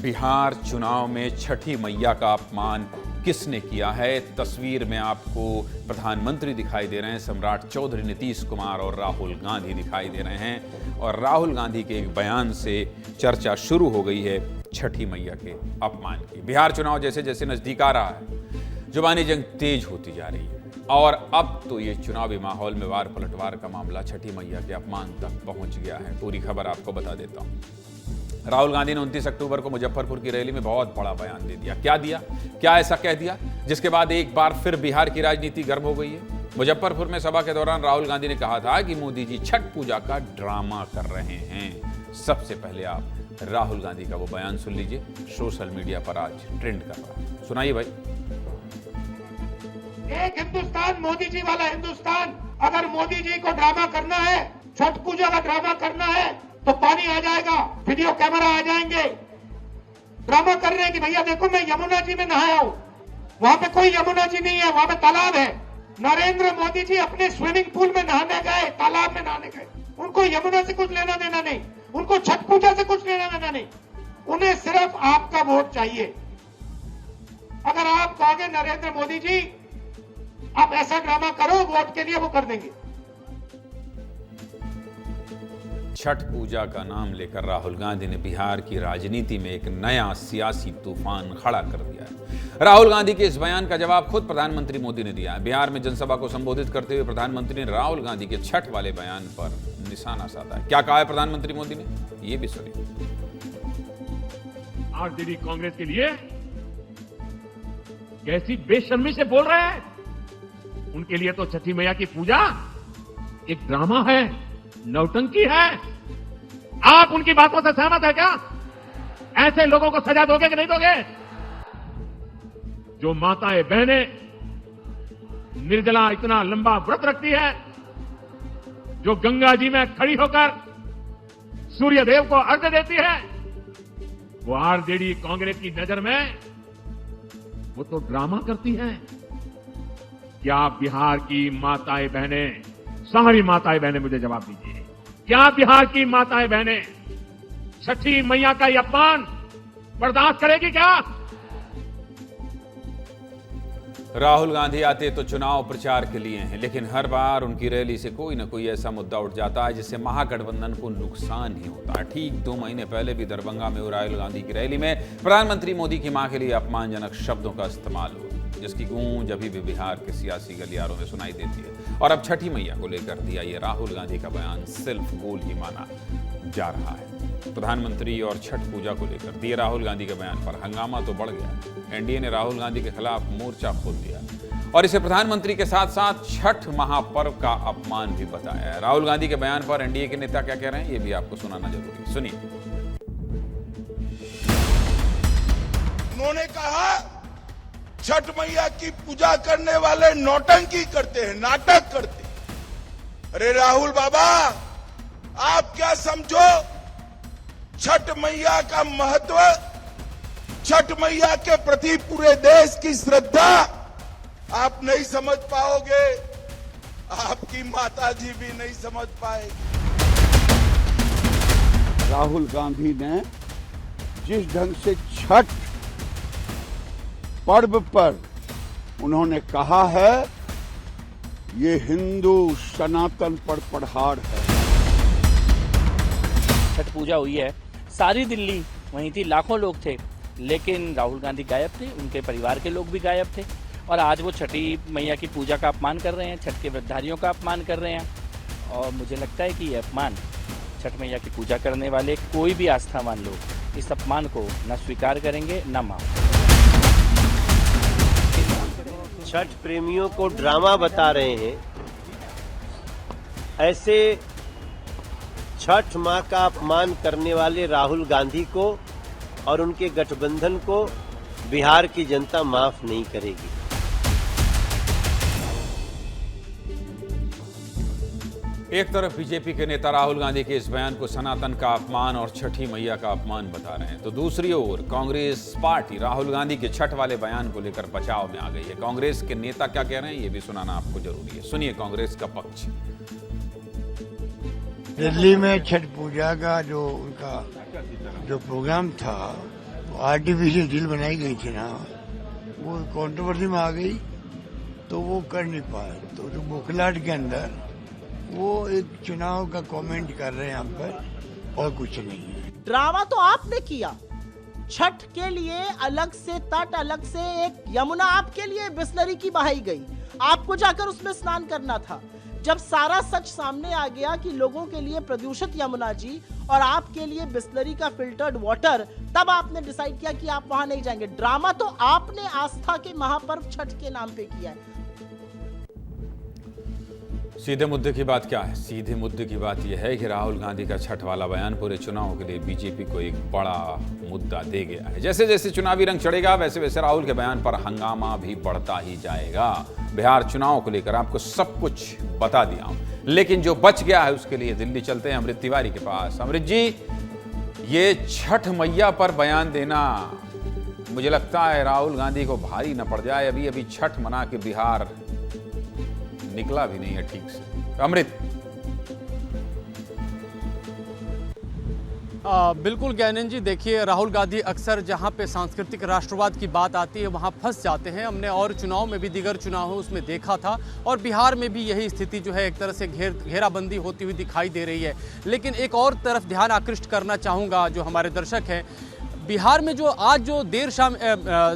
बिहार चुनाव में छठी मैया का अपमान किसने किया है? तस्वीर में आपको प्रधानमंत्री दिखाई दे रहे हैं, सम्राट चौधरी, नीतीश कुमार और राहुल गांधी दिखाई दे रहे हैं। और राहुल गांधी के एक बयान से चर्चा शुरू हो गई है छठी मैया के अपमान की। बिहार चुनाव जैसे जैसे नजदीक आ रहा है, जुबानी जंग तेज होती जा रही है और अब तो ये चुनावी माहौल में वार पलटवार का मामला छठी मैया के अपमान तक पहुंच गया है। पूरी खबर आपको बता देता हूं। राहुल गांधी ने 29 अक्टूबर को मुजफ्फरपुर की रैली में बहुत बड़ा बयान दे दिया। क्या ऐसा कह दिया जिसके बाद एक बार फिर बिहार की राजनीति गर्म हो गई है। मुजफ्फरपुर में सभा के दौरान राहुल गांधी ने कहा था कि मोदी जी छठ पूजा का ड्रामा कर रहे हैं। सबसे पहले आप राहुल गांधी का वो बयान सुन लीजिए, सोशल मीडिया पर आज ट्रेंड कर रहा है। सुनाइए भाई। एक हिंदुस्तान, मोदी जी वाला हिंदुस्तान। अगर मोदी जी को ड्रामा करना है, छठ पूजा का ड्रामा करना है, तो पानी आ जाएगा, वीडियो कैमरा आ जाएंगे। ड्रामा कर रहे हैं कि भैया देखो मैं यमुना जी में नहाया हूं। वहां पे कोई यमुना जी नहीं है, वहां पे तालाब है। नरेंद्र मोदी जी अपने स्विमिंग पूल में नहाने गए, तालाब में नहाने गए। उनको यमुना से कुछ लेना देना नहीं, उनको छठ पूजा से कुछ लेना देना नहीं। उन्हें सिर्फ आपका वोट चाहिए। अगर आप कहोगे नरेंद्र मोदी जी आप ऐसा ड्रामा करो वोट के लिए, वो कर देंगे। छठ पूजा का नाम लेकर राहुल गांधी ने बिहार की राजनीति में एक नया सियासी तूफान खड़ा कर दिया है। राहुल गांधी के इस बयान का जवाब खुद प्रधानमंत्री मोदी ने दिया है। बिहार में जनसभा को संबोधित करते हुए प्रधानमंत्री ने राहुल गांधी के छठ वाले बयान पर निशाना साधा है। क्या कहा है प्रधानमंत्री मोदी ने, ये भी सुनिए। आरजेडी कांग्रेस के लिए कैसी बेशर्मी से बोल रहे हैं। उनके लिए तो छठी मैया की पूजा एक ड्रामा है, नौटंकी है। आप उनकी बातों से सहमत है क्या? ऐसे लोगों को सजा दोगे कि नहीं दोगे? जो माताएं बहनें निर्जला इतना लंबा व्रत रखती है, जो गंगा जी में खड़ी होकर सूर्य देव को अर्घ्य देती है, वो आरजेडी कांग्रेस की नजर में वो तो ड्रामा करती है। क्या बिहार की माताएं बहनें, सारी माताएं बहनें मुझे जवाब दीजिए, क्या बिहार की माताएं बहनें छठी मैया का ये अपमान बर्दाश्त करेगी क्या? राहुल गांधी आते तो चुनाव प्रचार के लिए हैं, लेकिन हर बार उनकी रैली से कोई ना कोई ऐसा मुद्दा उठ जाता है जिससे महागठबंधन को नुकसान ही होता है। ठीक 2 महीने पहले भी दरभंगा में राहुल गांधी की रैली में प्रधानमंत्री मोदी की मां के लिए अपमानजनक शब्दों का इस्तेमाल हुआ, जिसकी गूंज अभी भी बिहार के सियासी गलियारों में सुनाई देती है। और अब छठी मैया को लेकर दिया ये राहुल गांधी का बयान सिर्फ गोल ही माना जा रहा है। प्रधानमंत्री और छठ पूजा को लेकर दिए राहुल गांधी के बयान पर हंगामा तो बढ़ गया। एनडीए ने राहुल गांधी के खिलाफ मोर्चा खोल दिया और इसे प्रधानमंत्री के साथ साथ छठ महापर्व का अपमान भी बताया है। राहुल गांधी के बयान पर एनडीए के नेता क्या कह रहे हैं, ये भी आपको सुनाना जरूरी है। सुनिए। उन्होंने कहा छठ मैया की पूजा करने वाले नौटंकी करते हैं, नाटक करते हैं। अरे राहुल बाबा, आप क्या समझो छठ मैया का महत्व, छठ मैया के प्रति पूरे देश की श्रद्धा आप नहीं समझ पाओगे, आपकी माता जी भी नहीं समझ पाएगी। राहुल गांधी ने जिस ढंग से छठ पर्व पर उन्होंने कहा है, ये हिंदू सनातन पर प्रहार है। छठ पूजा हुई है, सारी दिल्ली वहीं थी, लाखों लोग थे, लेकिन राहुल गांधी गायब थे, उनके परिवार के लोग भी गायब थे। और आज वो छठी मैया की पूजा का अपमान कर रहे हैं, छठ के व्रतधारियों का अपमान कर रहे हैं। और मुझे लगता है कि ये अपमान छठ मैया की पूजा करने वाले कोई भी आस्थावान लोग इस अपमान को न स्वीकार करेंगे न मानेंगे। छठ प्रेमियों को ड्रामा बता रहे हैं, ऐसे छठ मां का अपमान करने वाले राहुल गांधी को और उनके गठबंधन को बिहार की जनता माफ नहीं करेगी। एक तरफ बीजेपी के नेता राहुल गांधी के इस बयान को सनातन का अपमान और छठी मैया का अपमान बता रहे हैं, तो दूसरी ओर कांग्रेस पार्टी राहुल गांधी के छठ वाले बयान को लेकर बचाव में आ गई है। कांग्रेस के नेता क्या कह रहे हैं, ये भी सुनाना आपको जरूरी है। सुनिए कांग्रेस का पक्ष। दिल्ली में छठ पूजा का जो उनका जो प्रोग्राम था आर्टिफिशियल झील बनाई गई थी ना, वो कंट्रोवर्सी में आ गई तो वो कर नहीं पाए। तो जो बुखलाहट के अंदर वो एक चुनाव का कमेंट कर रहे हैं यहाँ पर, और कुछ नहीं है। ड्रामा तो आपने किया, छठ के लिए अलग से तट, अलग से एक यमुना आपके लिए बिस्लरी की बहाई गई, आपको जाकर उसमें स्नान करना था। जब सारा सच सामने आ गया कि लोगों के लिए प्रदूषित यमुना जी और आपके लिए बिस्लरी का फिल्टर्ड वाटर, तब आपने डिसाइड किया कि आप वहां नहीं जाएंगे। ड्रामा तो आपने आस्था के महापर्व छठ के नाम पे किया है। सीधे मुद्दे की बात क्या है? सीधे मुद्दे की बात यह है कि राहुल गांधी का छठ वाला बयान पूरे चुनाव के लिए बीजेपी को एक बड़ा मुद्दा दे गया है। जैसे जैसे चुनावी रंग चढ़ेगा वैसे वैसे राहुल के बयान पर हंगामा भी बढ़ता ही जाएगा। बिहार चुनाव को लेकर आपको सब कुछ बता दिया हूं, लेकिन जो बच गया है उसके लिए दिल्ली चलते हैं अमृत तिवारी के पास। अमृत जी, ये छठ मैया पर बयान देना मुझे लगता है राहुल गांधी को भारी न पड़ जाए। अभी अभी छठ मना के बिहार निकला भी नहीं है ठीक से। अमृत। बिल्कुल ज्ञानंद जी, देखिए राहुल गांधी अक्सर जहां पे सांस्कृतिक राष्ट्रवाद की बात आती है वहां फंस जाते हैं। हमने और चुनाव में भी, दीगर चुनाव उसमें देखा था, और बिहार में भी यही स्थिति जो है एक तरह से घेराबंदी होती हुई दिखाई दे रही है। लेकिन एक और तरफ ध्यान आकृष्ट करना चाहूँगा जो हमारे दर्शक हैं, बिहार में जो आज जो देर शाम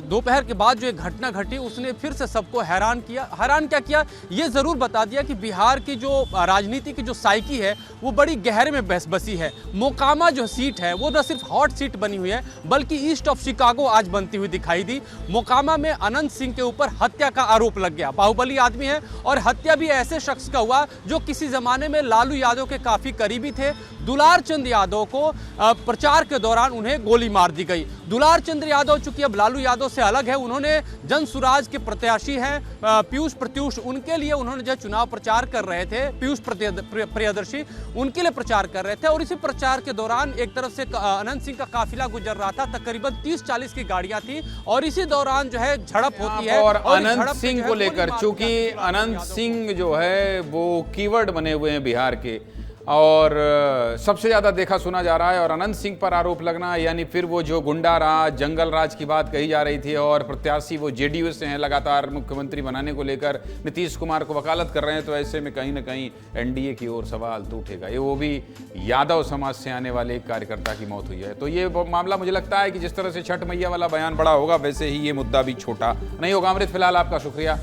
दोपहर के बाद जो एक घटना घटी उसने फिर से सबको हैरान किया। हैरान क्या किया, ये ज़रूर बता दिया कि बिहार की जो राजनीति की जो साइकी है वो बड़ी गहरे में बसी है। मोकामा जो सीट है वो न सिर्फ हॉट सीट बनी हुई है बल्कि ईस्ट ऑफ शिकागो आज बनती हुई दिखाई दी। मोकामा में अनंत सिंह के ऊपर हत्या का आरोप लग गया। बाहुबली आदमी है, और हत्या भी ऐसे शख्स का हुआ जो किसी ज़माने में लालू यादव के काफ़ी करीबी थे। दुलार चंद यादव को प्रचार के दौरान उन्हें गोली मार दी गई। दुलार चंद्र यादव चूंकि अब लालू यादव से अलग है, उन्होंने जन सुराज के प्रत्याशी हैं पीयूष प्रत्यूष, उनके लिए उन्होंने जो चुनाव प्रचार कर रहे थे, पीयूष प्रियदर्शी उनके लिए प्रचार कर रहे थे। और इसी प्रचार के दौरान एक तरफ से अनंत सिंह का काफिला गुजर रहा था, तकरीबन 30-40 की गाड़ियां थी, और इसी दौरान जो है झड़प होती है। और अनंत सिंह को लेकर, चूंकि अनंत सिंह जो है वो कीवर्ड बने हुए हैं बिहार के, और सबसे ज़्यादा देखा सुना जा रहा है, और अनंत सिंह पर आरोप लगना यानी फिर वो जो गुंडा राज, जंगल राज की बात कही जा रही थी, और प्रत्याशी वो जेडीयू से हैं, लगातार मुख्यमंत्री बनाने को लेकर नीतीश कुमार को वकालत कर रहे हैं। तो ऐसे में कहीं ना कहीं एनडीए की ओर सवाल तो उठेगा। ये वो भी यादव समाज से आने वाले एक कार्यकर्ता की मौत हुई है। तो ये मामला मुझे लगता है कि जिस तरह से छठ मैया वाला बयान बड़ा होगा वैसे ही ये मुद्दा भी छोटा नहीं होगा। अमृत, फिलहाल आपका शुक्रिया।